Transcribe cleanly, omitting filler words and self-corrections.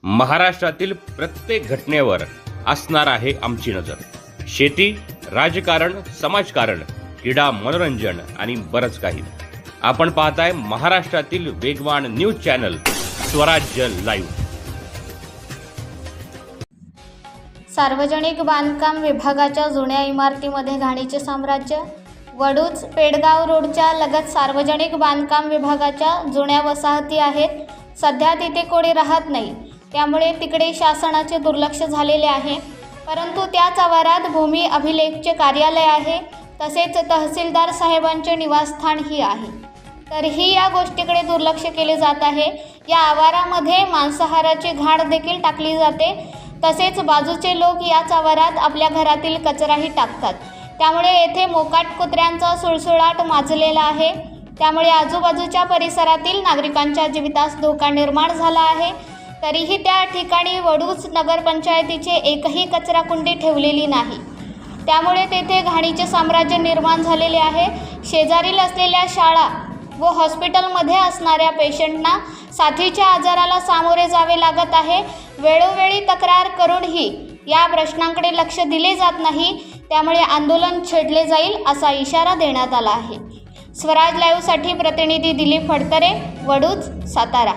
महाराष्ट्रातील प्रत्येक घटनेवर असणार आहे आमची नजर। शेती, राजकारण, समाजकारण, क्रीडा, मनोरंजन आणि बरंच काही। आपण पाहताय महाराष्ट्रातील वेगवान न्यूज चॅनल स्वराज्य लाईव्ह। सार्वजनिक बांधकाम विभागाच्या जुन्या इमारतीमध्ये घाणीचे साम्राज्य। वडूज पेडगाव रोडच्या लगत सार्वजनिक बांधकाम विभागाच्या जुन्या वसाहती आहेत। सध्या तिथे कोणी राहत नाही, त्यामुळे तिकडे शासनाचे दुर्लक्ष झालेले आहे। परंतु त्याच आवारात भूमी अभिलेखचे कार्यालय आहे, तसेच तहसीलदार साहेबांचे निवासस्थानही आहे। तरीही या गोष्टीकडे दुर्लक्ष केले जात आहे। या आवारामध्ये मांसाहाराची घाण देखील टाकली जाते, तसेच बाजूचे लोक याच आवारात आपल्या घरातील कचराही टाकतात। त्यामुळे येथे मोकाट कुत्र्यांचा सुळसुळाट माजलेला आहे। त्यामुळे आजूबाजूच्या परिसरातील नागरिकांच्या जीवितास धोका निर्माण झाला आहे। तरीही त्या ठिकाणी वडूज नगरपंचायतीचे एकही कचराकुंडी ठेवलेली नाही। त्यामुळे तेथे घाणीचे साम्राज्य निर्माण झालेले आहे। शेजारील असलेल्या शाळा व हॉस्पिटलमध्ये असणाऱ्या पेशंटना साथीच्या आजाराला सामोरे जावे लागत आहे। वेळोवेळी तक्रार करूनही या प्रश्नांकडे लक्ष दिले जात नाही। त्यामुळे आंदोलन छेडले जाईल असा इशारा देण्यात आला आहे। स्वराज लाईव्हसाठी प्रतिनिधी दिलीप फडतरे, वडूज, सातारा।